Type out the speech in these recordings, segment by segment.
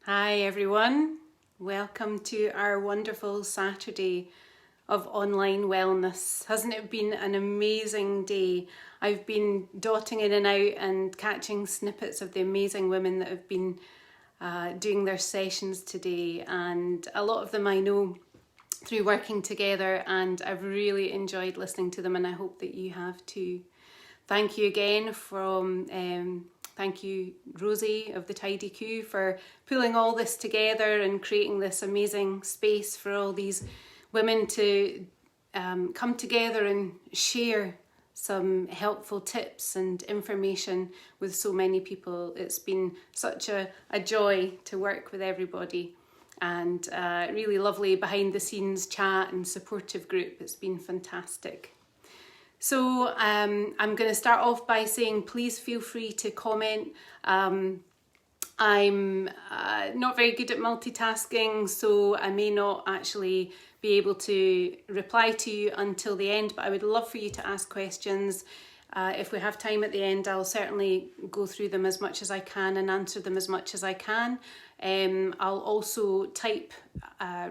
Hi everyone, welcome to our wonderful Saturday of online wellness. Hasn't it been an amazing day? I've been dotting in and out and catching snippets of the amazing women that have been doing their sessions today, and a lot of them I know through working together, and I've really enjoyed listening to them, and I hope that you have too. Thank you again thank you Rosie of the Tidy Q for pulling all this together and creating this amazing space for all these women to come together and share some helpful tips and information with so many people. It's been such a joy to work with everybody, and really lovely behind the scenes chat and supportive group. It's been fantastic. So I'm going to start off by saying please feel free to comment. I'm not very good at multitasking, so I may not actually be able to reply to you until the end, but I would love for you to ask questions. If we have time at the end, I'll certainly go through them as much as I can and answer them as much as I can. I'll also type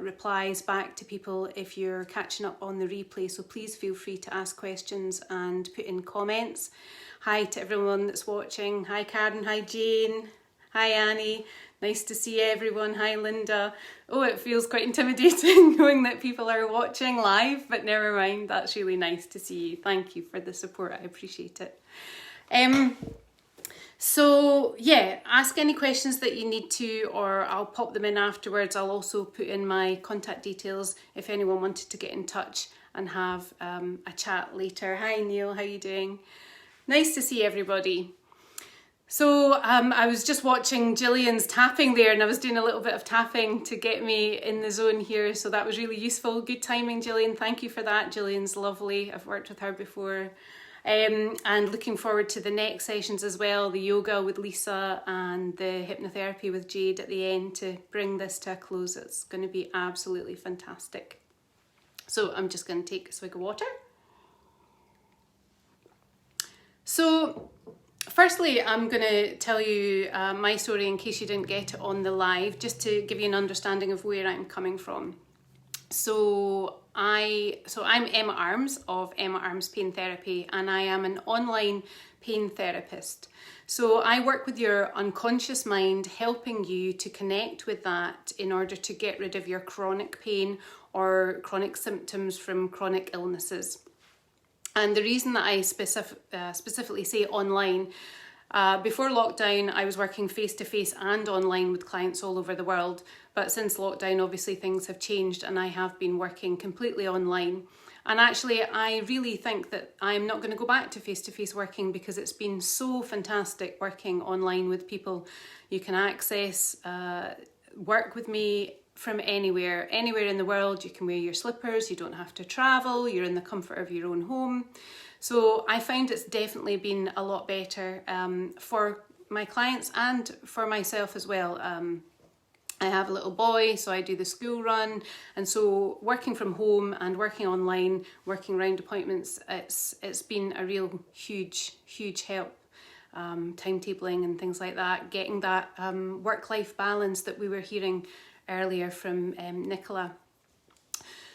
replies back to people if you're catching up on the replay, so please feel free to ask questions and put in comments. Hi to everyone that's watching. Hi Karen, hi Jane, hi Annie. Nice to see everyone. Hi Linda. Oh, it feels quite intimidating knowing that people are watching live, but never mind, that's really nice to see you. Thank you for the support, I appreciate it. So yeah, ask any questions that you need to, or I'll pop them in afterwards. I'll also put in my contact details if anyone wanted to get in touch and have a chat later. Hi Neil, how you doing? Nice to see everybody. So I was just watching Gillian's tapping there, and I was doing a little bit of tapping to get me in the zone here, so that was really useful. Good timing, Gillian. Thank you for that. Gillian's lovely. I've worked with her before. And looking forward to the next sessions as well, the yoga with Lisa and the hypnotherapy with Jade at the end to bring this to a close. It's going to be absolutely fantastic. So I'm just going to take a swig of water. So firstly, I'm going to tell you my story in case you didn't get it on the live, just to give you an understanding of where I'm coming from. So I'm Emma Arms of Emma Arms Pain Therapy, and I am an online pain therapist. So I work with your unconscious mind, helping you to connect with that in order to get rid of your chronic pain or chronic symptoms from chronic illnesses. And the reason that I specifically say online, before lockdown, I was working face-to-face and online with clients all over the world. But since lockdown, obviously things have changed, and I have been working completely online. And actually, I really think that I'm not going to go back to face-to-face working, because it's been so fantastic working online with people. You can access work with me from anywhere in the world. You can wear your slippers, you don't have to travel, you're in the comfort of your own home. So I find it's definitely been a lot better for my clients and for myself as well. I have a little boy, so I do the school run, and so working from home and working online, working around appointments, it's been a real huge help. Timetabling and things like that, getting that work-life balance that we were hearing earlier from Nicola.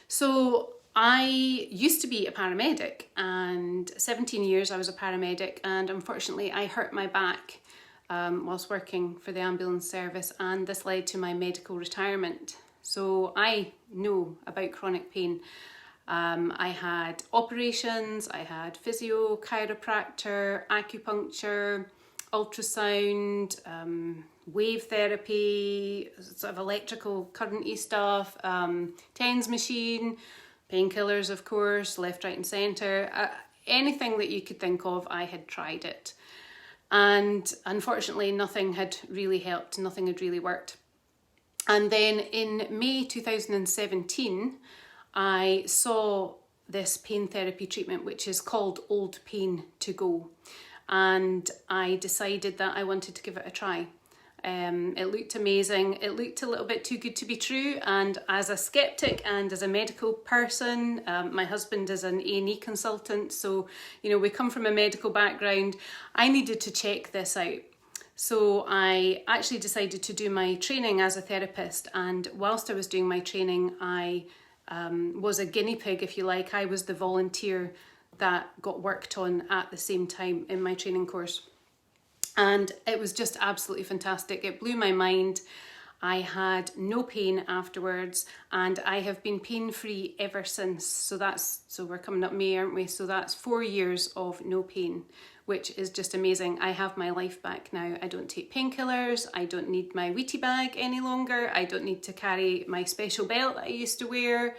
So I used to be a paramedic, and 17 years I was a paramedic, and unfortunately I hurt my back whilst working for the ambulance service, and this led to my medical retirement. So I know about chronic pain. I had operations, I had physio, chiropractor, acupuncture, ultrasound, wave therapy, sort of electrical current-y stuff, TENS machine, painkillers of course, left, right and centre. Anything that you could think of, I had tried it. And unfortunately nothing had really helped, nothing had really worked. And then in May 2017, I saw this pain therapy treatment, which is called Old Pain to Go. And I decided that I wanted to give it a try. It looked amazing. It looked a little bit too good to be true. And as a skeptic and as a medical person, my husband is an A&E consultant. So, you know, we come from a medical background. I needed to check this out. So I actually decided to do my training as a therapist, and whilst I was doing my training, I was a guinea pig, if you like. I was the volunteer that got worked on at the same time in my training course. And it was just absolutely fantastic. It blew my mind. I had no pain afterwards, and I have been pain-free ever since. So we're coming up May, aren't we? So that's 4 years of no pain, which is just amazing. I have my life back now. I don't take painkillers. I don't need my Wheatie bag any longer. I don't need to carry my special belt that I used to wear.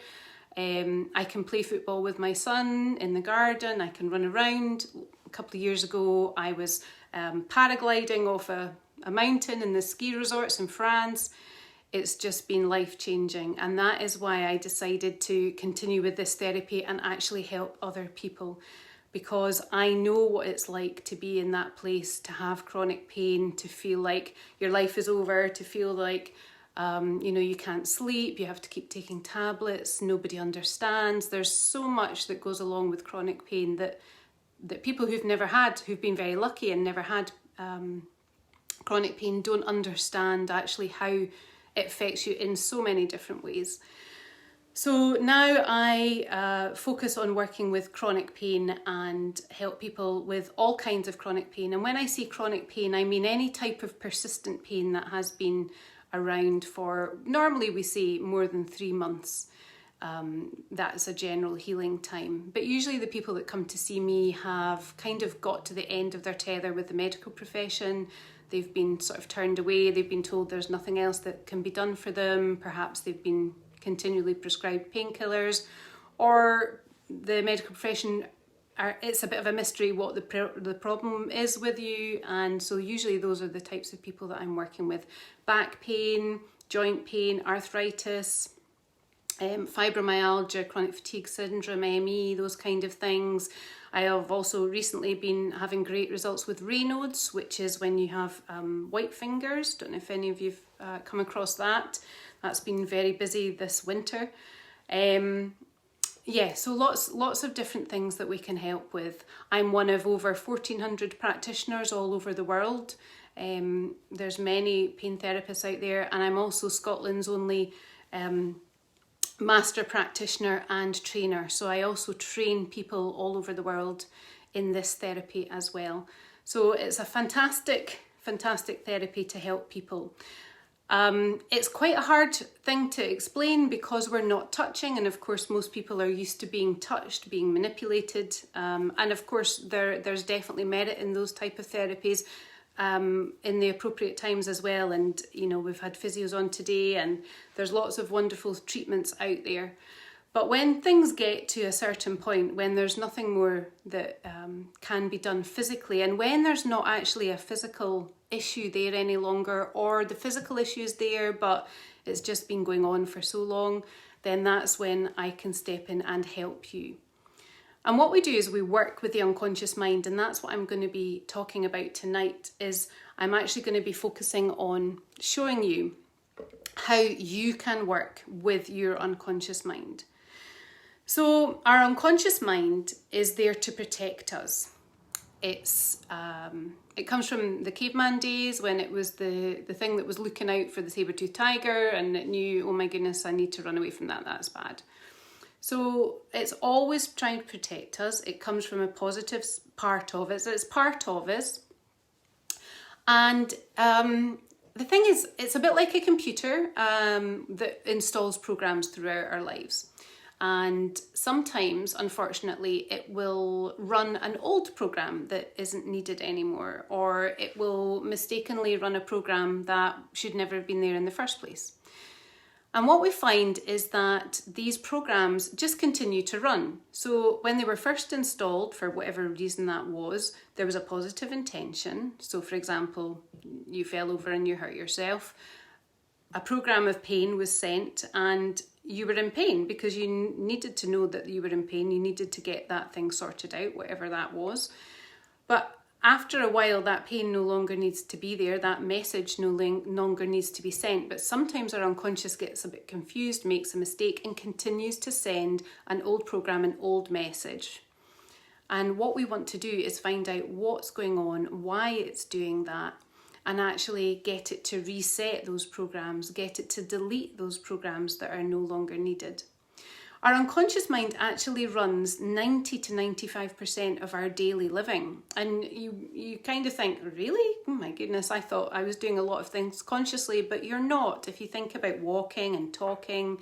I can play football with my son in the garden. I can run around. A couple of years ago, I was paragliding off a mountain in the ski resorts in France. It's just been life-changing, and that is why I decided to continue with this therapy and actually help other people, because I know what it's like to be in that place, to have chronic pain, to feel like your life is over, to feel like you can't sleep, you have to keep taking tablets, nobody understands. There's so much that goes along with chronic pain that people who've been very lucky and never had chronic pain don't understand actually how it affects you in so many different ways. So now I focus on working with chronic pain and help people with all kinds of chronic pain. And when I say chronic pain, I mean any type of persistent pain that has been around for, normally we say more than 3 months. That's a general healing time. But usually the people that come to see me have kind of got to the end of their tether with the medical profession. They've been sort of turned away. They've been told there's nothing else that can be done for them. Perhaps they've been continually prescribed painkillers, or the medical profession, it's a bit of a mystery what the problem is with you. And so usually those are the types of people that I'm working with. Back pain, joint pain, arthritis, fibromyalgia, chronic fatigue syndrome, ME, those kind of things. I have also recently been having great results with Raynaud's, which is when you have white fingers. Don't know if any of you've come across that. That's been very busy this winter. So lots of different things that we can help with. I'm one of over 1,400 practitioners all over the world. There's many pain therapists out there, and I'm also Scotland's only master practitioner and trainer. So I also train people all over the world in this therapy as well. So it's a fantastic therapy to help people. It's quite a hard thing to explain because we're not touching, and of course most people are used to being touched, being manipulated, and of course there's definitely merit in those type of therapies in the appropriate times as well. And we've had physios on today, and there's lots of wonderful treatments out there. But when things get to a certain point, when there's nothing more that can be done physically, and when there's not actually a physical issue there any longer, or the physical issue is there but it's just been going on for so long, then that's when I can step in and help you. And what we do is we work with the unconscious mind, and that's what I'm going to be talking about tonight. Is I'm actually going to be focusing on showing you how you can work with your unconscious mind. So our unconscious mind is there to protect us. It comes from the caveman days, when it was the thing that was looking out for the saber-toothed tiger, and it knew, oh my goodness, I need to run away from that, that's bad. So it's always trying to protect us. It comes from a positive part of us. It's part of us. And the thing is, it's a bit like a computer that installs programs throughout our lives. And sometimes, unfortunately, it will run an old program that isn't needed anymore, or it will mistakenly run a program that should never have been there in the first place. And what we find is that these programs just continue to run. So when they were first installed, for whatever reason that was, there was a positive intention. So for example, you fell over and you hurt yourself. A program of pain was sent, and you were in pain because you needed to know that you were in pain. You needed to get that thing sorted out, whatever that was. But after a while, that pain no longer needs to be there. That message no longer needs to be sent. But sometimes our unconscious gets a bit confused, makes a mistake, and continues to send an old program, an old message. And what we want to do is find out what's going on, why it's doing that, and actually get it to reset those programs, get it to delete those programs that are no longer needed. Our unconscious mind actually runs 90 to 95% of our daily living. And you kind of think, really? Oh my goodness, I thought I was doing a lot of things consciously, but you're not. If you think about walking and talking,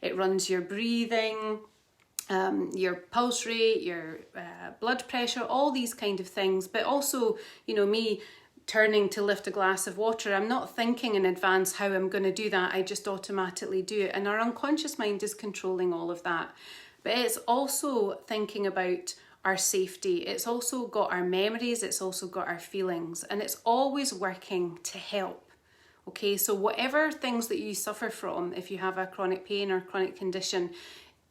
it runs your breathing, your pulse rate, your blood pressure, all these kind of things. But also, me turning to lift a glass of water, I'm not thinking in advance how I'm going to do that. I just automatically do it. And our unconscious mind is controlling all of that. But it's also thinking about our safety. It's also got our memories. It's also got our feelings. And it's always working to help. Okay, so whatever things that you suffer from, if you have a chronic pain or chronic condition,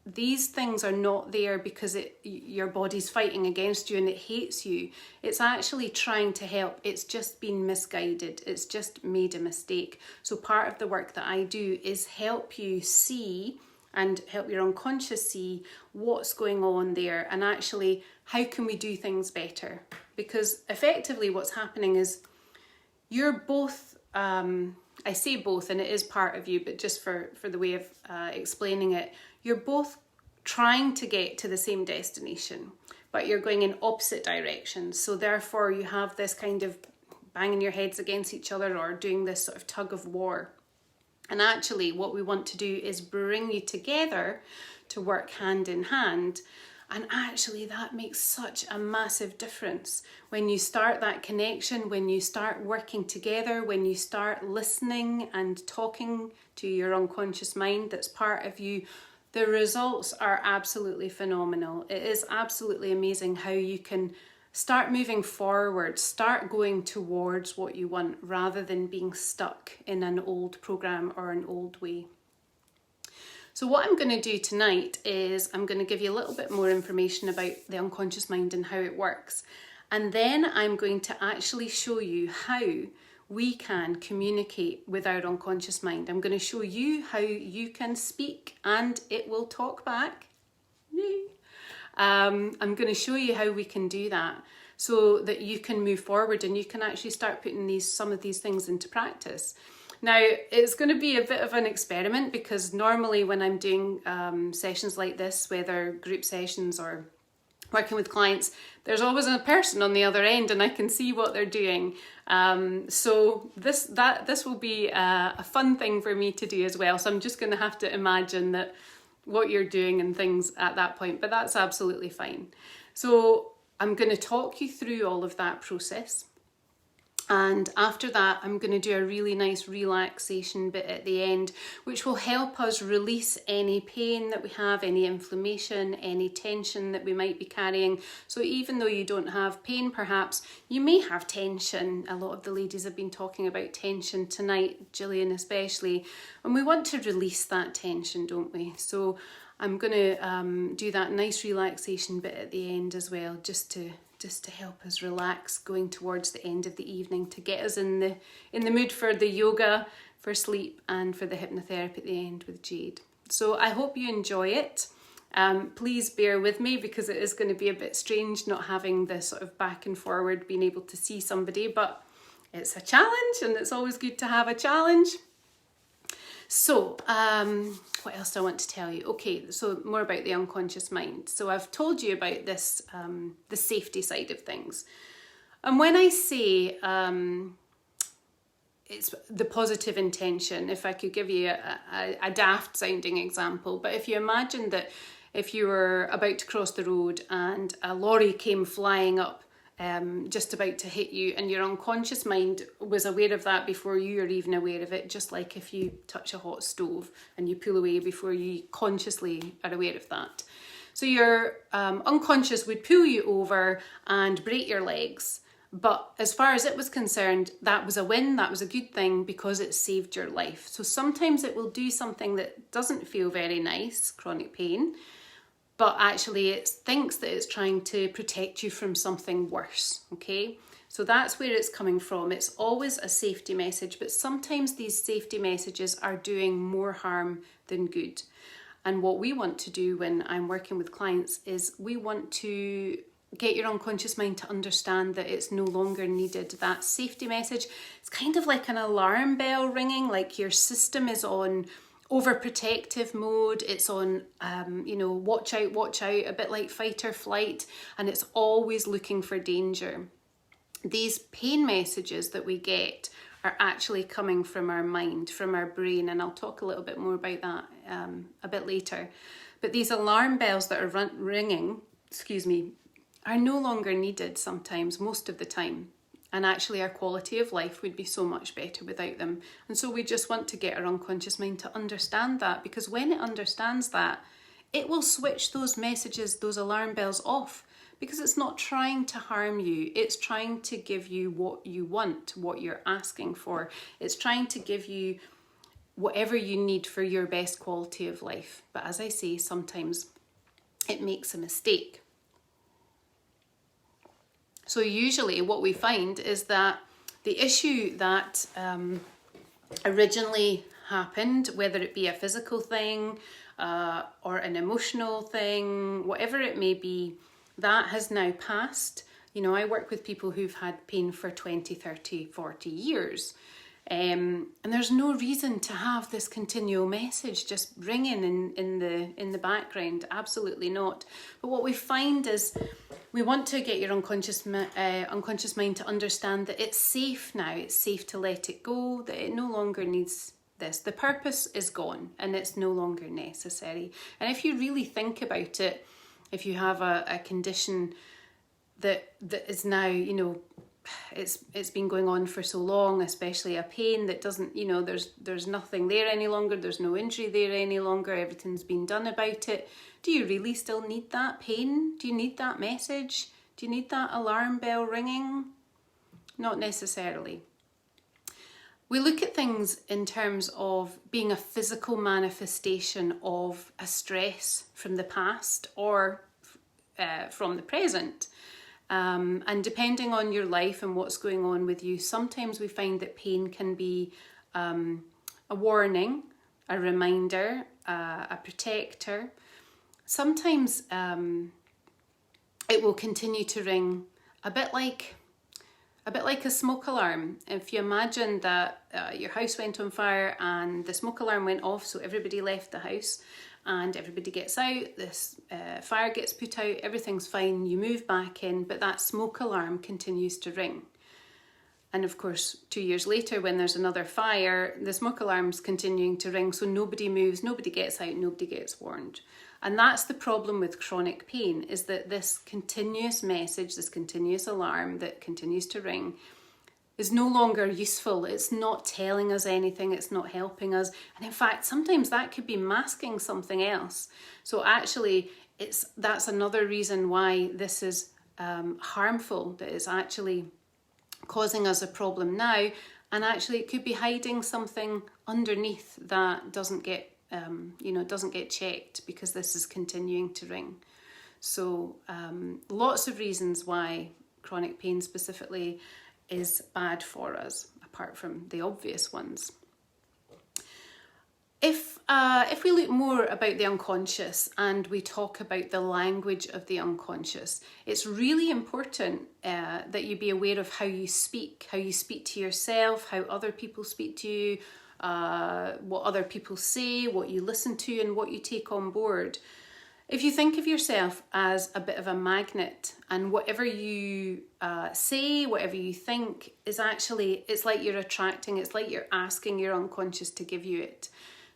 these things are not there because your body's fighting against you and it hates you. It's actually trying to help. It's just been misguided. It's just made a mistake. So part of the work that I do is help you see and help your unconscious see what's going on there, and actually how can we do things better. Because effectively what's happening is you're both, I say both and it is part of you, but just for the way of explaining it, you're both trying to get to the same destination, but you're going in opposite directions. So therefore you have this kind of banging your heads against each other or doing this sort of tug of war. And actually what we want to do is bring you together to work hand in hand. And actually that makes such a massive difference when you start that connection, when you start working together, when you start listening and talking to your unconscious mind that's part of you. The results are absolutely phenomenal. It is absolutely amazing how you can start moving forward, start going towards what you want rather than being stuck in an old program or an old way. So what I'm going to do tonight is I'm going to give you a little bit more information about the unconscious mind and how it works. And then I'm going to actually show you how we can communicate with our unconscious mind. I'm going to show you how you can speak and it will talk back. Yay. I'm going to show you how we can do that so that you can move forward and you can actually start putting some of these things into practice. Now, it's going to be a bit of an experiment because normally when I'm doing sessions like this, whether group sessions or working with clients, there's always a person on the other end and I can see what they're doing. So this will be a fun thing for me to do as well. So I'm just going to have to imagine that what you're doing and things at that point, but that's absolutely fine. So I'm going to talk you through all of that process. And after that, I'm going to do a really nice relaxation bit at the end, which will help us release any pain that we have, any inflammation, any tension that we might be carrying. So even though you don't have pain, perhaps you may have tension. A lot of the ladies have been talking about tension tonight, Gillian especially, and we want to release that tension, don't we? So I'm going to do that nice relaxation bit at the end as well, just to help us relax going towards the end of the evening, to get us in the mood for the yoga, for sleep and for the hypnotherapy at the end with Jade. So I hope you enjoy it. Please bear with me because it is going to be a bit strange not having this sort of back and forward, being able to see somebody, but it's a challenge and it's always good to have a challenge. So, what else do I want to tell you? Okay, so more about the unconscious mind. So I've told you about this, the safety side of things. And when I say it's the positive intention, if I could give you a daft sounding example, but if you imagine that if you were about to cross the road and a lorry came flying up, just about to hit you, and your unconscious mind was aware of that before you are even aware of it, just like if you touch a hot stove and you pull away before you consciously are aware of that. So your unconscious would pull you over and break your legs, but as far as it was concerned, that was a win, that was a good thing because it saved your life. So sometimes it will do something that doesn't feel very nice, chronic pain, but actually it thinks that it's trying to protect you from something worse, okay? So that's where it's coming from. It's always a safety message, but sometimes these safety messages are doing more harm than good. And what we want to do when I'm working with clients is we want to get your unconscious mind to understand that it's no longer needed. That safety message, it's kind of like an alarm bell ringing, like your system is on overprotective mode. It's on, watch out, a bit like fight or flight, and it's always looking for danger. These pain messages that we get are actually coming from our mind, from our brain, and I'll talk a little bit more about that a bit later. But these alarm bells that are ringing, are no longer needed sometimes, most of the time. And actually our quality of life would be so much better without them. And so we just want to get our unconscious mind to understand that, because when it understands that, it will switch those messages, those alarm bells off, because it's not trying to harm you. It's trying to give you what you want, what you're asking for. It's trying to give you whatever you need for your best quality of life. But as I say, sometimes it makes a mistake. So usually what we find is that the issue that originally happened, whether it be a physical thing or an emotional thing, whatever it may be, that has now passed. I work with people who've had pain for 20, 30, 40 years. And there's no reason to have this continual message just ringing in the background. Absolutely not. But what we find is we want to get your unconscious mind to understand that it's safe now. It's safe to let it go, that it no longer needs this. The purpose is gone and it's no longer necessary. And if you really think about it, if you have a condition that is now, it's been going on for so long, especially a pain that doesn't, there's nothing there any longer, there's no injury there any longer, everything's been done about it. Do you really still need that pain? Do you need that message? Do you need that alarm bell ringing? Not necessarily. We look at things in terms of being a physical manifestation of a stress from the past or from the present. And depending on your life and what's going on with you, sometimes we find that pain can be a warning, a reminder, a protector. Sometimes it will continue to ring a bit like a smoke alarm. If you imagine that your house went on fire and the smoke alarm went off, so everybody left the house and everybody gets out, this fire gets put out, everything's fine, you move back in, but that smoke alarm continues to ring. And of course, 2 years later, when there's another fire, the smoke alarm's continuing to ring, so nobody moves, nobody gets out, nobody gets warned. And that's the problem with chronic pain, is that this continuous message, this continuous alarm that continues to ring is no longer useful. It's not telling us anything, it's not helping us. And in fact, sometimes that could be masking something else. So actually, that's another reason why this is harmful, that it's actually causing us a problem now, and actually it could be hiding something underneath that doesn't get checked because this is continuing to ring. So lots of reasons why chronic pain specifically is bad for us, apart from the obvious ones. If we look more about the unconscious and we talk about the language of the unconscious, it's really important that you be aware of how you speak to yourself, how other people speak to you, what other people say, what you listen to and what you take on board. If you think of yourself as a bit of a magnet, and whatever you say, whatever you think is actually, it's like you're attracting, it's like you're asking your unconscious to give you it.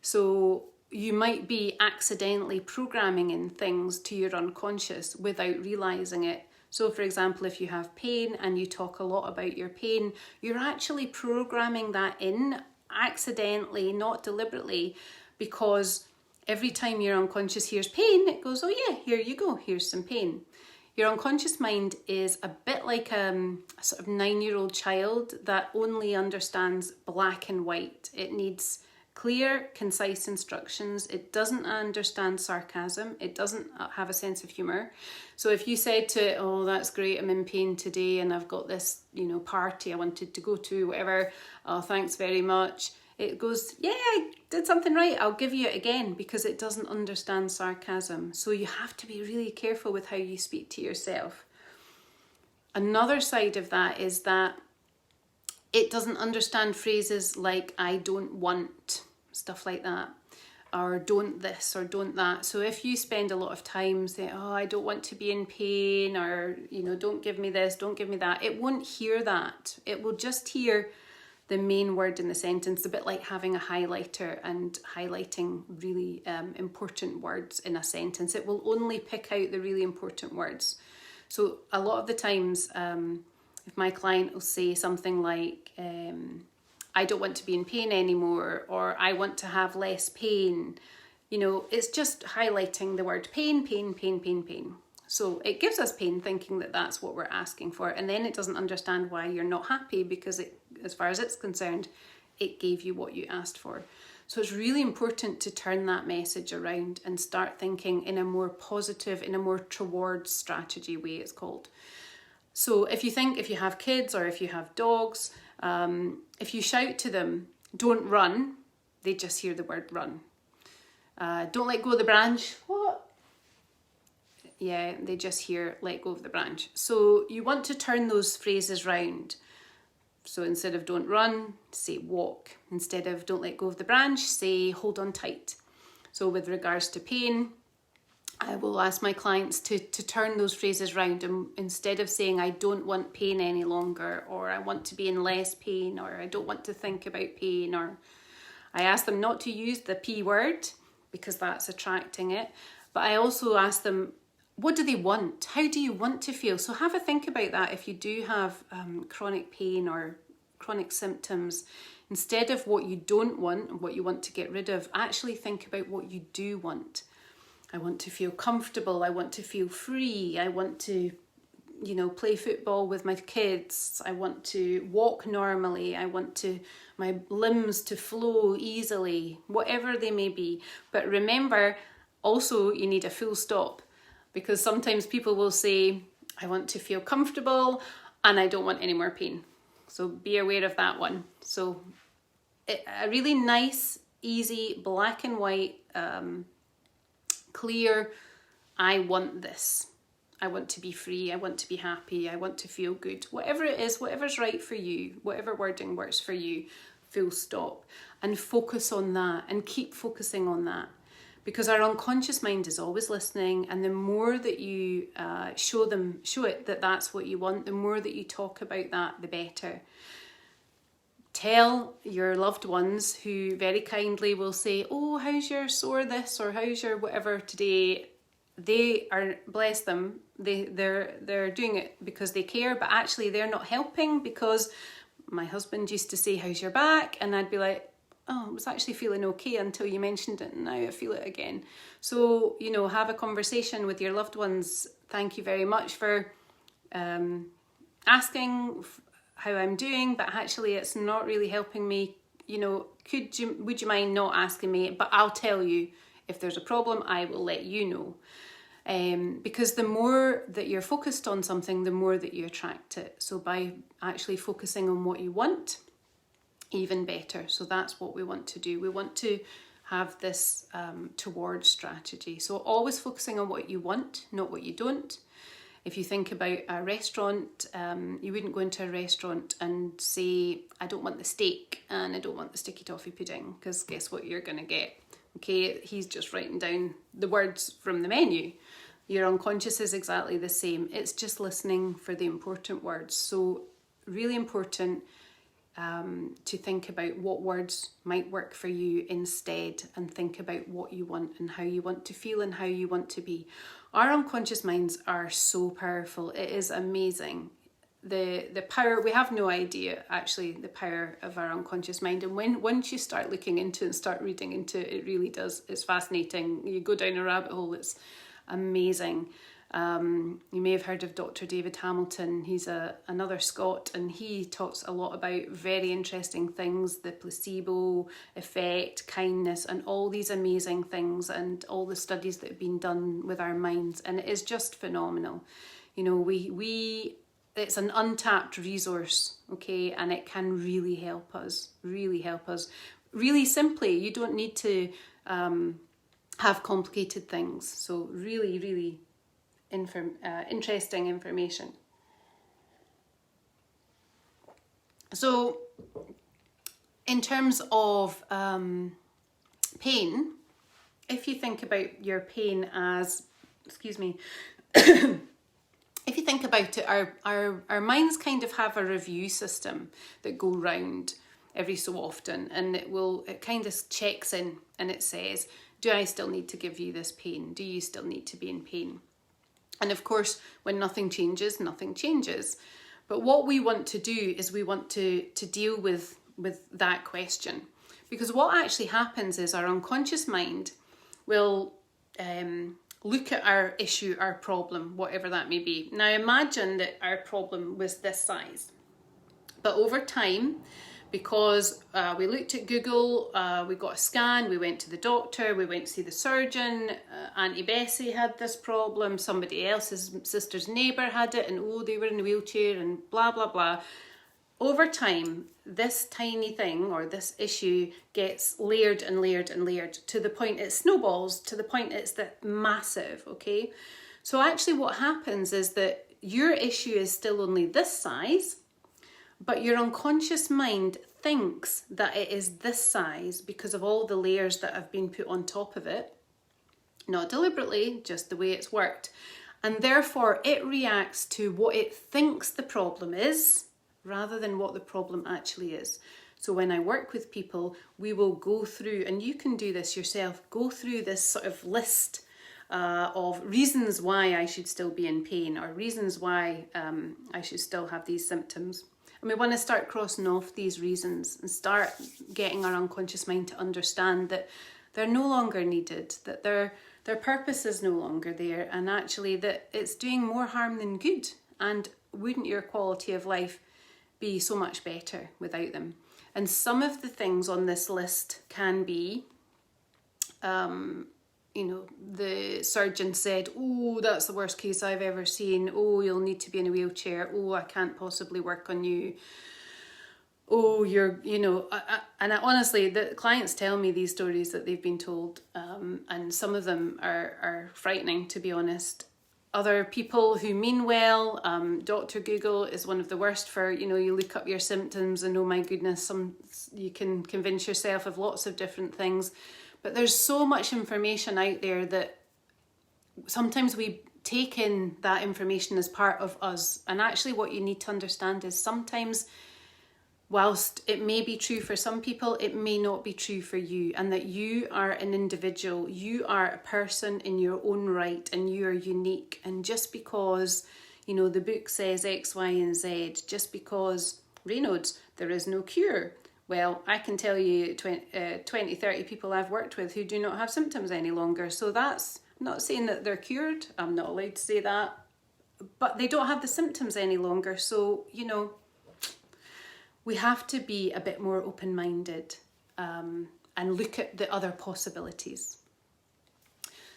So you might be accidentally programming in things to your unconscious without realizing it. So for example, if you have pain and you talk a lot about your pain, you're actually programming that in accidentally, not deliberately, because every time your unconscious hears pain, it goes, oh yeah, here you go, here's some pain. Your unconscious mind is a bit like a sort of 9-year-old child that only understands black and white. It needs clear, concise instructions. It doesn't understand sarcasm. It doesn't have a sense of humour. So if you said to it, oh, that's great, I'm in pain today and I've got this, party I wanted to go to, whatever, oh, thanks very much. It goes, yeah, I did something right, I'll give you it again, because it doesn't understand sarcasm. So you have to be really careful with how you speak to yourself. Another side of that is that it doesn't understand phrases like I don't want, stuff like that, or don't this or don't that. So if you spend a lot of time saying, oh, I don't want to be in pain, or, don't give me this, don't give me that, it won't hear that. It will just hear the main word in the sentence, a bit like having a highlighter and highlighting really important words in a sentence. It will only pick out the really important words. So a lot of the times, if my client will say something like, I don't want to be in pain anymore, or I want to have less pain, it's just highlighting the word pain, pain, pain, pain, pain. So it gives us pain thinking that that's what we're asking for, and then it doesn't understand why you're not happy, because as far as it's concerned, it gave you what you asked for. So it's really important to turn that message around and start thinking in a more positive, in a more towards strategy way, it's called. So if you have kids or if you have dogs, if you shout to them, don't run, they just hear the word run. Don't let go of the branch. What? Yeah, they just hear let go of the branch. So you want to turn those phrases round. So instead of don't run, say walk. Instead of don't let go of the branch, say hold on tight. So with regards to pain, I will ask my clients to turn those phrases round, and instead of saying I don't want pain any longer, or I want to be in less pain, or I don't want to think about pain, or I ask them not to use the P word because that's attracting it. But I also ask them, what do they want? How do you want to feel? So have a think about that. If you do have chronic pain or chronic symptoms, instead of what you don't want and what you want to get rid of, actually think about what you do want. I want to feel comfortable. I want to feel free. I want to, play football with my kids. I want to walk normally. I want my limbs to flow easily, whatever they may be. But remember, also you need a full stop, because sometimes people will say, I want to feel comfortable and I don't want any more pain. So be aware of that one. So a really nice, easy, black and white, clear, I want this. I want to be free. I want to be happy. I want to feel good. Whatever it is, whatever's right for you, whatever wording works for you, full stop. And focus on that and keep focusing on that. Because our unconscious mind is always listening, and the more that you show it that that's what you want, the more that you talk about that, the better. Tell your loved ones who very kindly will say, oh, how's your sore this, or how's your whatever today. They are, bless them, they're doing it because they care, but actually they're not helping, because my husband used to say, how's your back? And I'd be like, oh, I was actually feeling okay until you mentioned it, and now I feel it again. So, have a conversation with your loved ones. Thank you very much for asking how I'm doing, but actually it's not really helping me. Would you mind not asking me? But I'll tell you if there's a problem. I will let you know. Because the more that you're focused on something, the more that you attract it. So by actually focusing on what you want, even better. So that's what we want to do. We want to have this towards strategy. So always focusing on what you want, not what you don't. If you think about a restaurant, you wouldn't go into a restaurant and say, I don't want the steak and I don't want the sticky toffee pudding, because guess what you're going to get? Okay, he's just writing down the words from the menu. Your unconscious is exactly the same. It's just listening for the important words. So really important to think about what words might work for you instead, and think about what you want and how you want to feel and how you want to be. Our unconscious minds are so powerful. It is amazing. The power, we have no idea actually the power of our unconscious mind, and once you start looking into it and start reading into it, it really does, it's fascinating. You go down a rabbit hole, it's amazing. You may have heard of Dr. David Hamilton. He's another Scot, and he talks a lot about very interesting things, the placebo effect, kindness, and all these amazing things, and all the studies that have been done with our minds, and it is just phenomenal. It's an untapped resource, okay, and it can really help us, really simply. You don't need to have complicated things. So really, really interesting information. So in terms of pain, if you think about your pain as, excuse me, if you think about it, our minds kind of have a review system that go round every so often, and it kind of checks in and it says, do I still need to give you this pain? Do you still need to be in pain? And of course, when nothing changes, nothing changes. But what we want to do is we want to deal with that question. Because what actually happens is our unconscious mind will look at our issue, our problem, whatever that may be. Now imagine that our problem was this size. But over time, because we looked at Google, we got a scan, we went to the doctor, we went to see the surgeon, Auntie Bessie had this problem, somebody else's sister's neighbour had it, and oh, they were in a wheelchair and blah, blah, blah. Over time, this tiny thing or this issue gets layered and layered and layered to the point it snowballs, to the point it's massive, okay? So actually what happens is that your issue is still only this size, but your unconscious mind thinks that it is this size because of all the layers that have been put on top of it. Not deliberately, just the way it's worked. And therefore it reacts to what it thinks the problem is rather than what the problem actually is. So when I work with people, we will go through, and you can do this yourself, go through this sort of list of reasons why I should still be in pain, or reasons why I should still have these symptoms. And we want to start crossing off these reasons and start getting our unconscious mind to understand that they're no longer needed, that their purpose is no longer there, and actually that it's doing more harm than good. And wouldn't your quality of life be so much better without them? And some of the things on this list can be, the surgeon said, oh, that's the worst case I've ever seen. Oh, you'll need to be in a wheelchair. Oh, I can't possibly work on you. Oh, honestly, the clients tell me these stories that they've been told, and some of them are frightening, to be honest. Other people who mean well, Dr. Google is one of the worst for, you look up your symptoms and oh my goodness, you can convince yourself of lots of different things. But there's so much information out there that sometimes we take in that information as part of us. And actually what you need to understand is sometimes whilst it may be true for some people, it may not be true for you, and that you are an individual, you are a person in your own right, and you are unique. And just because, the book says X, Y, and Z, just because, Raynaud's, there is no cure. Well, I can tell you 20, 30 people I've worked with who do not have symptoms any longer. So I'm not saying that they're cured. I'm not allowed to say that. But they don't have the symptoms any longer. So, we have to be a bit more open-minded and look at the other possibilities.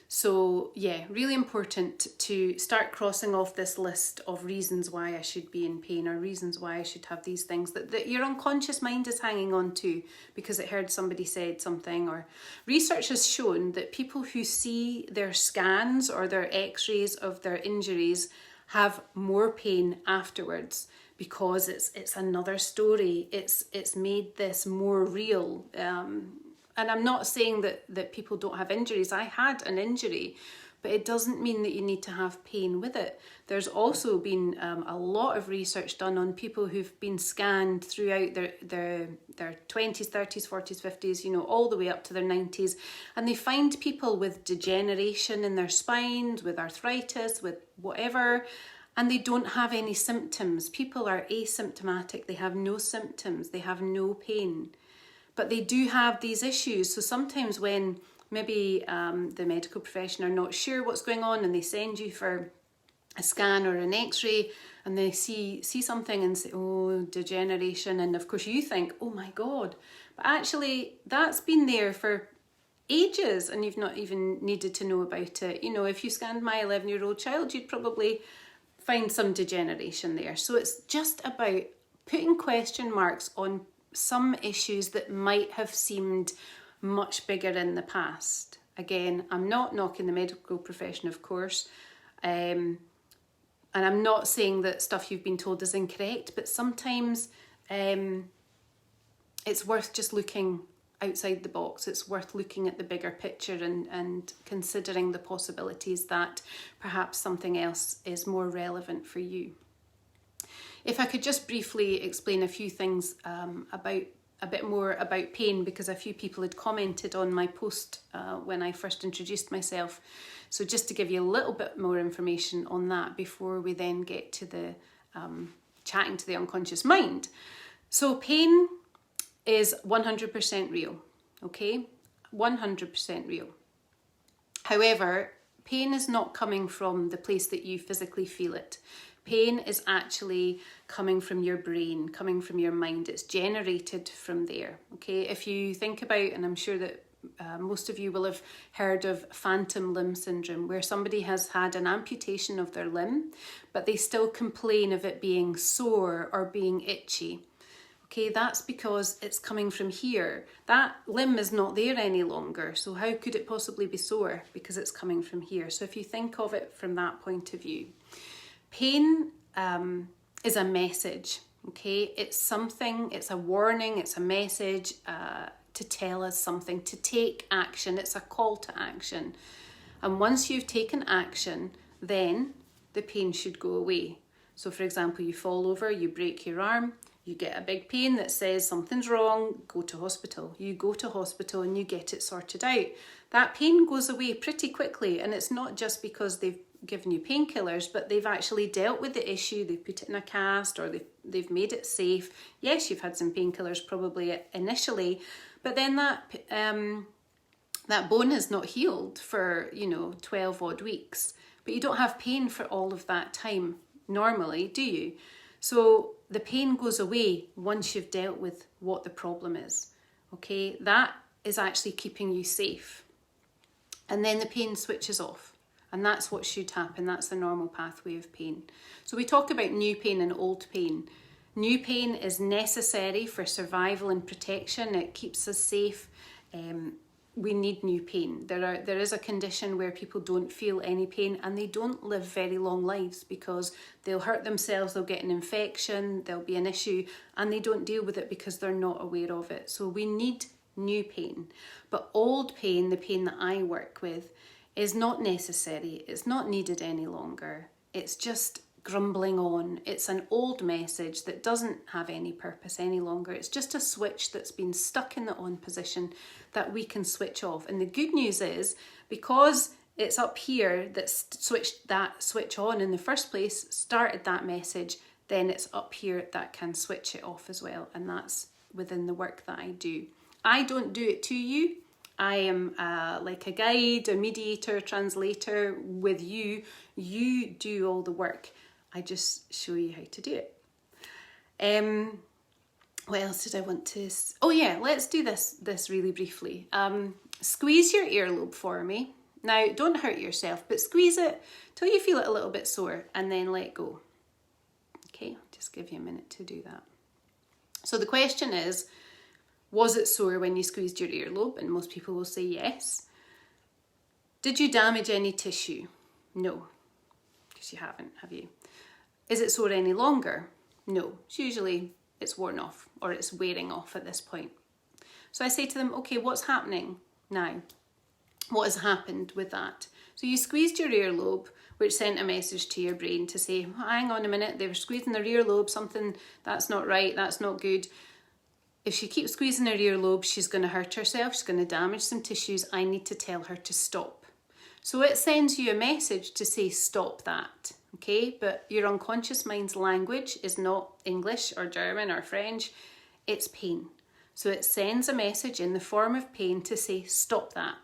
So yeah, really important to start crossing off this list of reasons why I should be in pain, or reasons why I should have these things that your unconscious mind is hanging on to because it heard somebody said something. Or research has shown that people who see their scans or their x-rays of their injuries have more pain afterwards, because it's another story. It's made this more real. And I'm not saying that people don't have injuries. I had an injury, but it doesn't mean that you need to have pain with it. There's also been a lot of research done on people who've been scanned throughout their 20s, 30s, 40s, 50s, all the way up to their 90s. And they find people with degeneration in their spines, with arthritis, with whatever, and they don't have any symptoms. People are asymptomatic. They have no symptoms. They have no pain. But they do have these issues. So sometimes when maybe the medical profession are not sure what's going on, and they send you for a scan or an x-ray, and they see something and say, oh, degeneration. And of course you think, oh my God. But actually that's been there for ages and you've not even needed to know about it. If you scanned my 11-year-old child, you'd probably find some degeneration there. So it's just about putting question marks on some issues that might have seemed much bigger in the past. Again, I'm not knocking the medical profession, of course, and I'm not saying that stuff you've been told is incorrect, but sometimes it's worth just looking outside the box. It's worth looking at the bigger picture and considering the possibilities that perhaps something else is more relevant for you. If I could just briefly explain a few things about a bit more about pain, because a few people had commented on my post when I first introduced myself. So just to give you a little bit more information on that before we then get to the chatting to the unconscious mind. So pain is 100% real, okay? 100% real. However, pain is not coming from the place that you physically feel it. Pain is actually coming from your brain, coming from your mind. It's generated from there, okay? If you think about, and I'm sure that most of you will have heard of phantom limb syndrome, where somebody has had an amputation of their limb, but they still complain of it being sore or being itchy. Okay, that's because it's coming from here. That limb is not there any longer, so how could it possibly be sore? Because it's coming from here. So if you think of it from that point of view, pain is a message, okay? It's something, it's a warning, it's a message to tell us something, to take action. It's a call to action. And once you've taken action, then the pain should go away. So for example, you fall over, you break your arm, you get a big pain that says something's wrong, go to hospital. You go to hospital and you get it sorted out. That pain goes away pretty quickly, and it's not just because they've given you painkillers, but they've actually dealt with the issue. They've put it in a cast, or they've made it safe. Yes, you've had some painkillers probably initially, but then that bone is not healed for 12 odd weeks. But you don't have pain for all of that time normally, do you? So the pain goes away once you've dealt with what the problem is. Okay, that is actually keeping you safe. And then the pain switches off. And that's what should happen. That's the normal pathway of pain. So we talk about new pain and old pain. New pain is necessary for survival and protection. It keeps us safe. We need new pain. There is a condition where people don't feel any pain and they don't live very long lives because they'll hurt themselves, they'll get an infection, there'll be an issue, and they don't deal with it because they're not aware of it. So we need new pain. But old pain, the pain that I work with, is not necessary. It's not needed any longer. It's just grumbling on. It's an old message that doesn't have any purpose any longer. It's just a switch that's been stuck in the on position that we can switch off. And the good news is, because it's up here that switched that switch on in the first place, started that message, then it's up here that can switch it off as well. And that's within the work that I do. I don't do it to you. I am like a guide, a mediator, translator with you. You do all the work. I just show you how to do it. What else did I want to... Oh yeah, let's do this really briefly. Squeeze your earlobe for me. Now, don't hurt yourself, but squeeze it till you feel it a little bit sore and then let go. Okay, I'll just give you a minute to do that. So the question is, was it sore when you squeezed your earlobe? And most people will say yes. Did you damage any tissue? No, because you haven't, have you? Is it sore any longer? No, it's worn off or it's wearing off at this point. So I say to them, okay, what's happening now? What has happened with that? So you squeezed your earlobe, which sent a message to your brain to say, hang on a minute, they were squeezing their earlobe, something that's not right, that's not good. If she keeps squeezing her earlobe, she's going to hurt herself, she's going to damage some tissues. I need to tell her to stop. So it sends you a message to say, stop that, okay? But your unconscious mind's language is not English or German or French, it's pain. So it sends a message in the form of pain to say, stop that.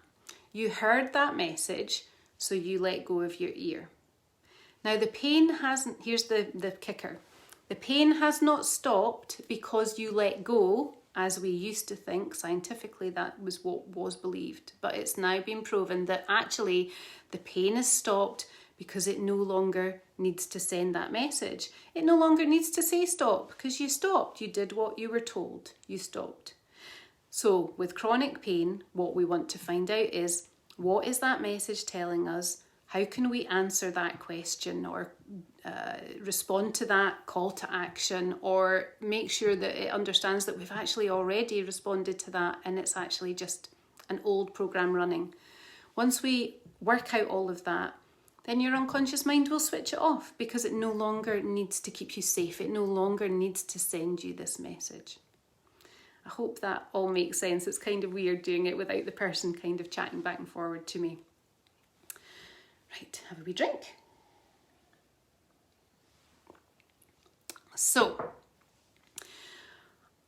You heard that message, so you let go of your ear. Now the pain hasn't, here's the kicker. The pain has not stopped because you let go, as we used to think. Scientifically, that was what was believed. But it's now been proven that actually the pain has stopped because it no longer needs to send that message. It no longer needs to say stop because you stopped. You did what you were told. You stopped. So with chronic pain, what we want to find out is, what is that message telling us? How can we answer that question, or respond to that call to action, or make sure that it understands that we've actually already responded to that and it's actually just an old program running. Once we work out all of that, then your unconscious mind will switch it off, because it no longer needs to keep you safe. It no longer needs to send you this message. I hope that all makes sense. It's kind of weird doing it without the person kind of chatting back and forward to me. Right, have a wee drink. So,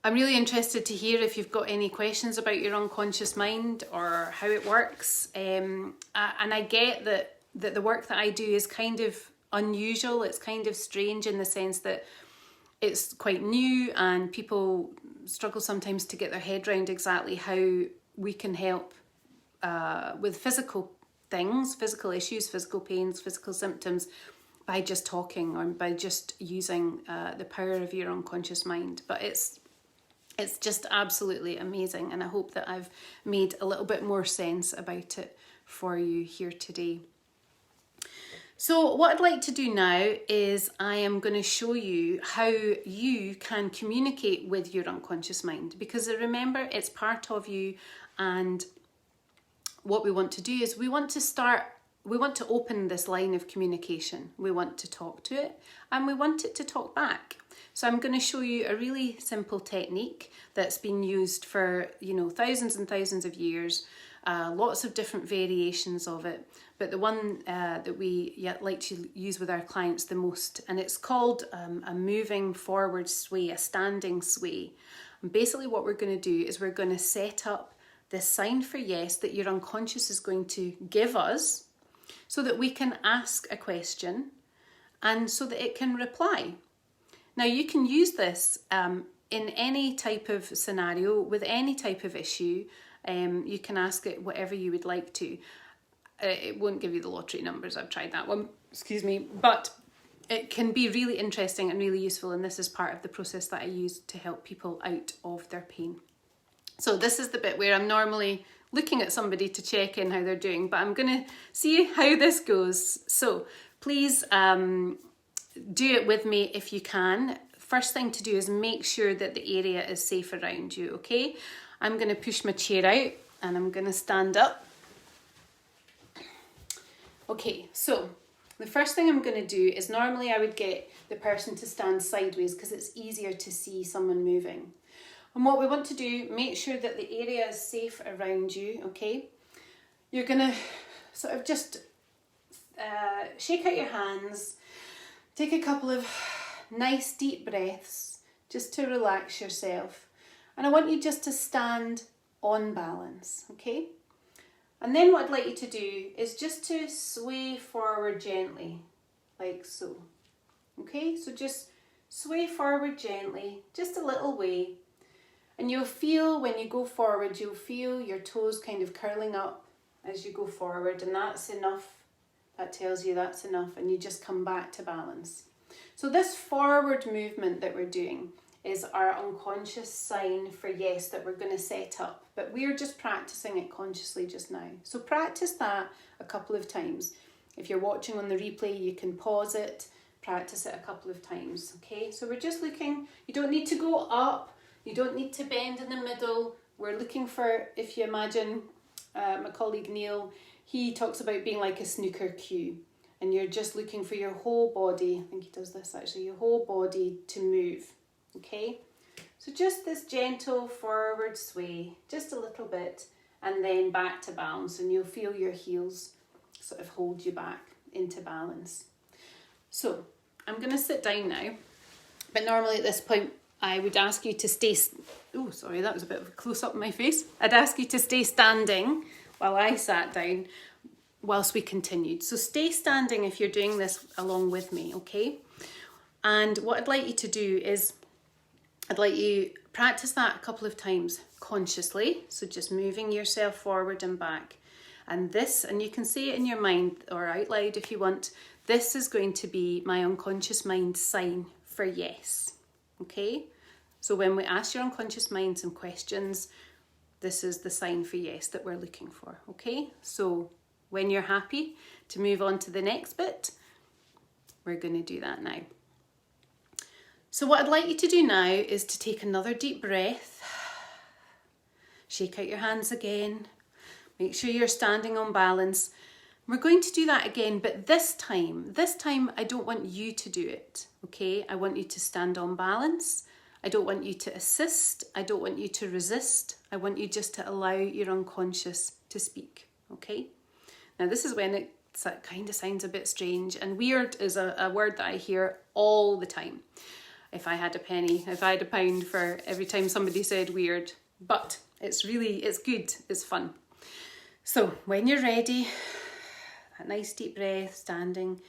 I'm really interested to hear if you've got any questions about your unconscious mind or how it works. And I get that the work that I do is kind of unusual. It's kind of strange in the sense that it's quite new, and people struggle sometimes to get their head around exactly how we can help with physical things, physical issues, physical pains, physical symptoms, by just talking or by just using the power of your unconscious mind. But it's just absolutely amazing, and I hope that I've made a little bit more sense about it for you here today. So what I'd like to do now is I am going to show you how you can communicate with your unconscious mind, because remember, it's part of you, and what we want to do is we want to open this line of communication. We want to talk to it, and we want it to talk back. So I'm going to show you a really simple technique that's been used for, thousands and thousands of years, lots of different variations of it, but the one that we like to use with our clients the most, and it's called a moving forward sway, a standing sway. And basically what we're going to do is we're going to set up this sign for yes that your unconscious is going to give us, so that we can ask a question and so that it can reply. Now you can use this in any type of scenario, with any type of issue. You can ask it whatever you would like to. It won't give you the lottery numbers, I've tried that one, but it can be really interesting and really useful, and this is part of the process that I use to help people out of their pain. So this is the bit where I'm normally looking at somebody to check in how they're doing, but I'm going to see how this goes. So please do it with me if you can. First thing to do is make sure that the area is safe around you, okay? I'm going to push my chair out and I'm going to stand up. Okay, so the first thing I'm going to do is, normally I would get the person to stand sideways because it's easier to see someone moving. And what we want to do, make sure that the area is safe around you, okay? You're going to sort of just shake out your hands, take a couple of nice deep breaths just to relax yourself. And I want you just to stand on balance, okay? And then what I'd like you to do is just to sway forward gently, like so. Okay, so just sway forward gently, just a little way. And you'll feel, when you go forward, you'll feel your toes kind of curling up as you go forward, and that's enough. That tells you that's enough, and you just come back to balance. So this forward movement that we're doing is our unconscious sign for yes that we're going to set up, but we're just practicing it consciously just now. So practice that a couple of times. If you're watching on the replay, you can pause it, practice it a couple of times, okay? So we're just looking, you don't need to go up, you don't need to bend in the middle. We're looking for, if you imagine my colleague Neil, he talks about being like a snooker cue, and you're just looking for your whole body, I think he does this actually, your whole body to move, okay? So just this gentle forward sway, just a little bit, and then back to balance, and you'll feel your heels sort of hold you back into balance. So I'm going to sit down now, but normally at this point I would ask you to stay, oh sorry, that was a bit of a close-up of my face. I'd ask you to stay standing while I sat down whilst we continued. So stay standing if you're doing this along with me, okay? And what I'd like you to do is, I'd like you practice that a couple of times consciously, so just moving yourself forward and back. And this, and you can say it in your mind or out loud if you want, this is going to be my unconscious mind sign for yes, okay? So when we ask your unconscious mind some questions, this is the sign for yes that we're looking for, okay? So when you're happy to move on to the next bit, we're going to do that now. So what I'd like you to do now is to take another deep breath. Shake out your hands again. Make sure you're standing on balance. We're going to do that again, but this time I don't want you to do it, okay? I want you to stand on balance. I don't want you to assist. I don't want you to resist. I want you just to allow your unconscious to speak, okay? Now this is when it kind of sounds a bit strange, and weird is a word that I hear all the time. If I had a penny, if I had a pound for every time somebody said weird, but it's good, it's fun. So when you're ready, that nice deep breath, standing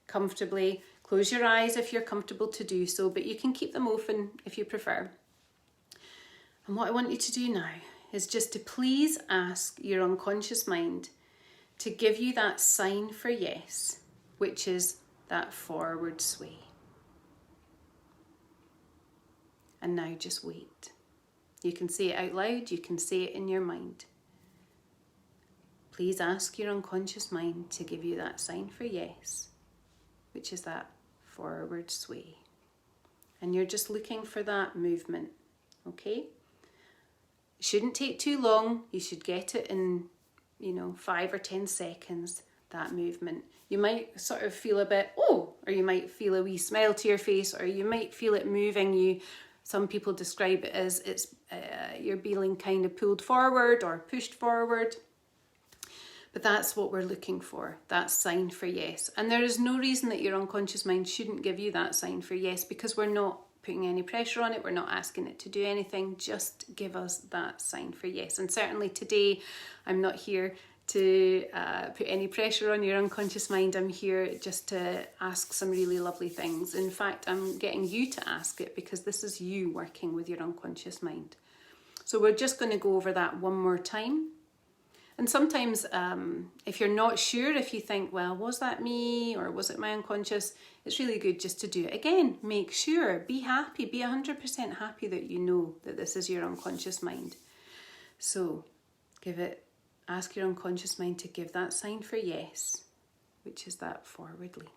comfortably. Close your eyes if you're comfortable to do so, but you can keep them open if you prefer. And what I want you to do now is just to please ask your unconscious mind to give you that sign for yes, which is that forward sway. And now just wait. You can say it out loud, you can say it in your mind. Please ask your unconscious mind to give you that sign for yes, which is that forward sway. And you're just looking for that movement, okay? It shouldn't take too long. You should get it in, 5 or 10 seconds, that movement. You might sort of feel a bit, or you might feel a wee smile to your face, or you might feel it moving you. Some people describe it as you're being kind of pulled forward or pushed forward. But that's what we're looking for, that sign for yes. And there is no reason that your unconscious mind shouldn't give you that sign for yes, because we're not putting any pressure on it, we're not asking it to do anything, just give us that sign for yes. And certainly today, I'm not here to put any pressure on your unconscious mind. I'm here just to ask some really lovely things. In fact, I'm getting you to ask it because this is you working with your unconscious mind. So we're just going to go over that one more time. And sometimes if you're not sure, if you think, well, was that me or was it my unconscious? It's really good just to do it again. Make sure, be happy, be 100% happy that you know that this is your unconscious mind. So ask your unconscious mind to give that sign for yes, which is that forward lean.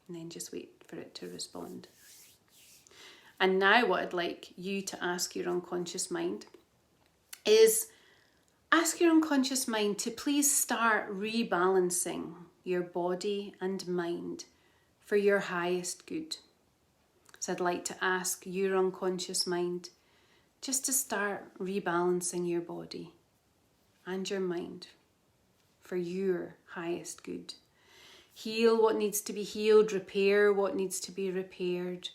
And then just wait for it to respond. And now what I'd like you to ask your unconscious mind is, ask your unconscious mind to please start rebalancing your body and mind for your highest good. So I'd like to ask your unconscious mind just to start rebalancing your body and your mind for your highest good. Heal what needs to be healed, repair what needs to be repaired,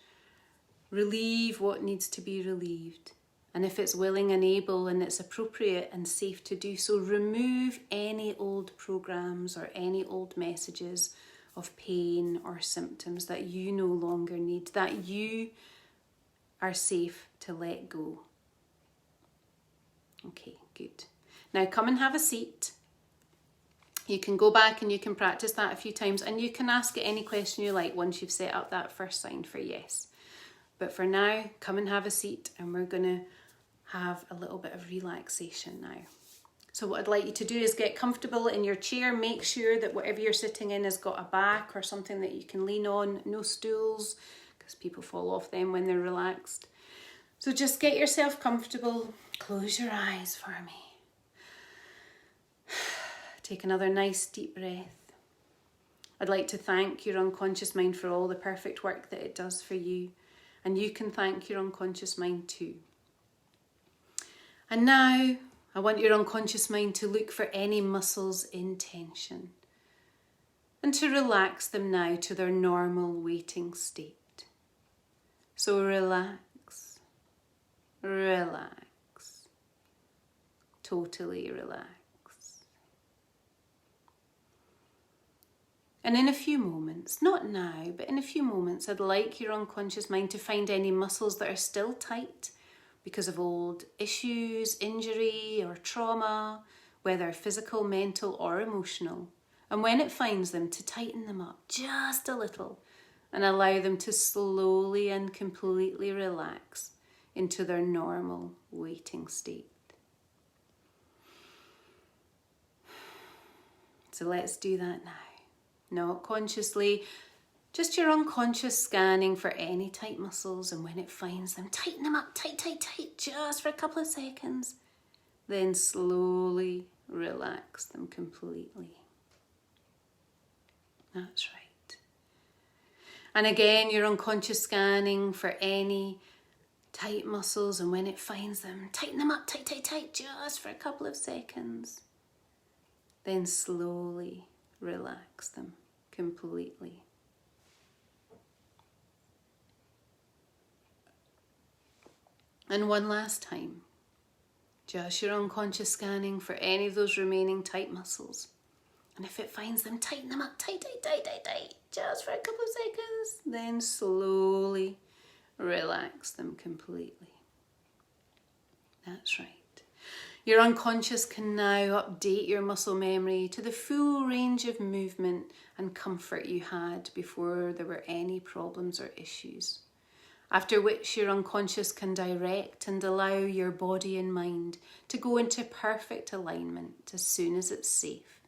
relieve what needs to be relieved. And if it's willing and able and it's appropriate and safe to do so, remove any old programs or any old messages of pain or symptoms that you no longer need, that you are safe to let go. Okay, good. Now come and have a seat. You can go back and you can practice that a few times, and you can ask it any question you like once you've set up that first sign for yes. But for now, come and have a seat, and we're going to have a little bit of relaxation now. So what I'd like you to do is get comfortable in your chair. Make sure that whatever you're sitting in has got a back or something that you can lean on. No stools, because people fall off them when they're relaxed. So just get yourself comfortable. Close your eyes for me. Take another nice deep breath. I'd like to thank your unconscious mind for all the perfect work that it does for you. And you can thank your unconscious mind too. And now I want your unconscious mind to look for any muscles in tension and to relax them now to their normal waiting state. So relax, relax, totally relax. And in a few moments, not now, but in a few moments, I'd like your unconscious mind to find any muscles that are still tight because of old issues, injury or trauma, whether physical, mental or emotional. And when it finds them, to tighten them up just a little and allow them to slowly and completely relax into their normal waiting state. So let's do that now. Not consciously, just your unconscious scanning for any tight muscles, and when it finds them, tighten them up, tight, tight, tight, just for a couple of seconds. Then slowly relax them completely. That's right. And again, your unconscious scanning for any tight muscles, and when it finds them, tighten them up, tight, tight, tight, just for a couple of seconds. Then slowly relax them completely. And one last time, just your unconscious scanning for any of those remaining tight muscles. And if it finds them, tighten them up, tight, tight, tight, tight, tight, just for a couple of seconds. Then slowly relax them completely. That's right. Your unconscious can now update your muscle memory to the full range of movement and comfort you had before there were any problems or issues. After which your unconscious can direct and allow your body and mind to go into perfect alignment as soon as it's safe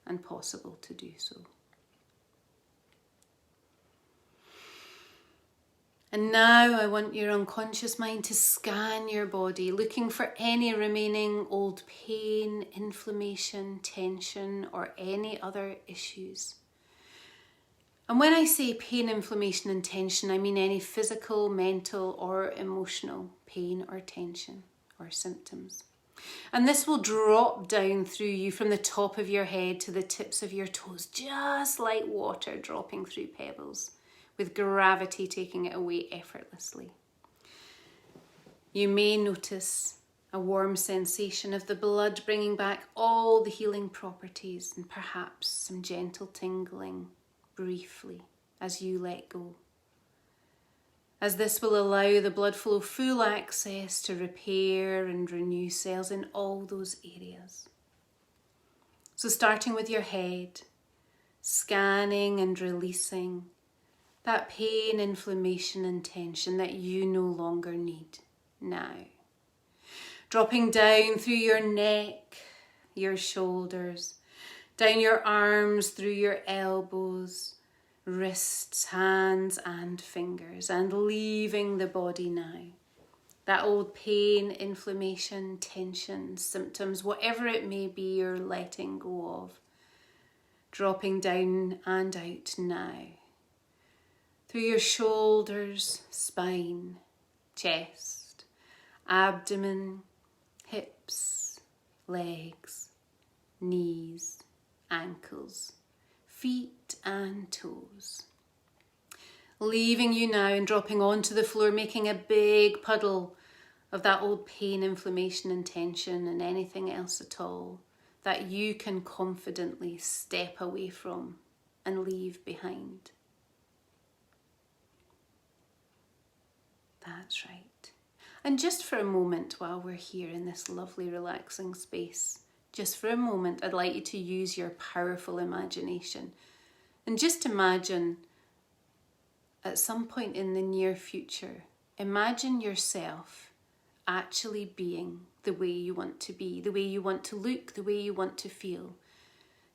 and possible to do so. And now I want your unconscious mind to scan your body, looking for any remaining old pain, inflammation, tension, or any other issues. And when I say pain, inflammation, and tension, I mean any physical, mental, or emotional pain or tension or symptoms. And this will drop down through you from the top of your head to the tips of your toes, just like water dropping through pebbles, with gravity taking it away effortlessly. You may notice a warm sensation of the blood bringing back all the healing properties, and perhaps some gentle tingling briefly as you let go. As this will allow the blood flow full access to repair and renew cells in all those areas. So starting with your head, scanning and releasing that pain, inflammation and tension that you no longer need now. Dropping down through your neck, your shoulders, down your arms, through your elbows, wrists, hands and fingers, and leaving the body now. That old pain, inflammation, tension, symptoms, whatever it may be you're letting go of, dropping down and out now. Through your shoulders, spine, chest, abdomen, hips, legs, knees, ankles, feet and toes. Leaving you now and dropping onto the floor, making a big puddle of that old pain, inflammation and tension and anything else at all that you can confidently step away from and leave behind. That's right. And just for a moment while we're here in this lovely relaxing space, just for a moment, I'd like you to use your powerful imagination and just imagine at some point in the near future, imagine yourself actually being the way you want to be, the way you want to look, the way you want to feel.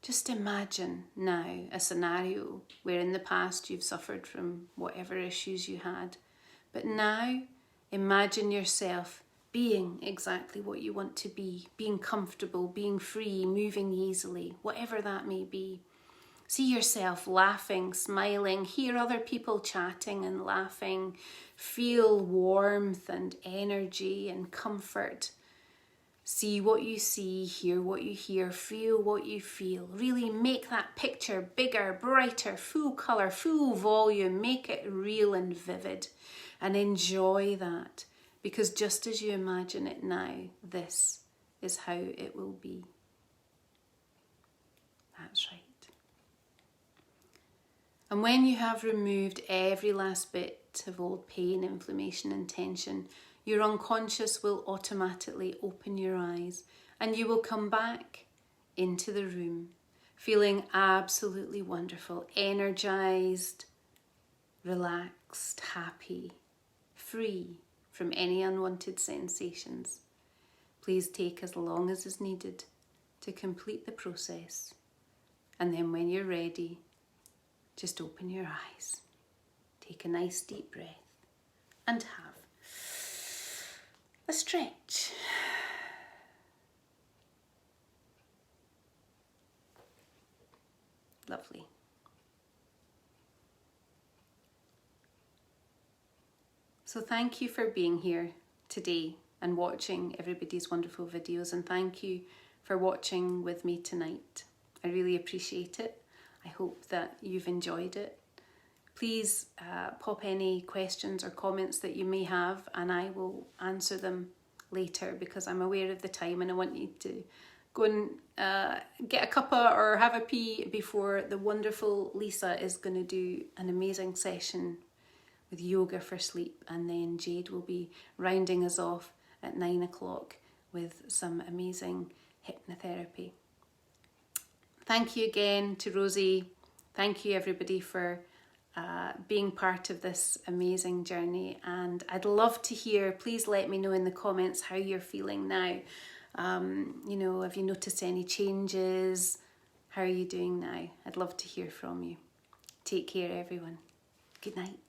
Just imagine now a scenario where in the past you've suffered from whatever issues you had. But now, imagine yourself being exactly what you want to be, being comfortable, being free, moving easily, whatever that may be. See yourself laughing, smiling, hear other people chatting and laughing, feel warmth and energy and comfort. See what you see, hear what you hear, feel what you feel. Really make that picture bigger, brighter, full colour, full volume. Make it real and vivid. And enjoy that, because just as you imagine it now, this is how it will be. That's right. And when you have removed every last bit of old pain, inflammation and tension, your unconscious will automatically open your eyes and you will come back into the room feeling absolutely wonderful, energized, relaxed, happy, free from any unwanted sensations. Please take as long as is needed to complete the process And then when you're ready, just open your eyes. Take a nice deep breath and have a stretch. Lovely. So thank you for being here today and watching everybody's wonderful videos, and thank you for watching with me tonight. I really appreciate it. I hope that you've enjoyed it. Please pop any questions or comments that you may have, and I will answer them later because I'm aware of the time and I want you to go and get a cuppa or have a pee before the wonderful Lisa is going to do an amazing session with yoga for sleep, and then Jade will be rounding us off at 9 o'clock with some amazing hypnotherapy. Thank you again to Rosie. Thank you everybody for being part of this amazing journey, and I'd love to hear, please let me know in the comments how you're feeling now. You know, have you noticed any changes? How are you doing now? I'd love to hear from you. Take care everyone. Good night.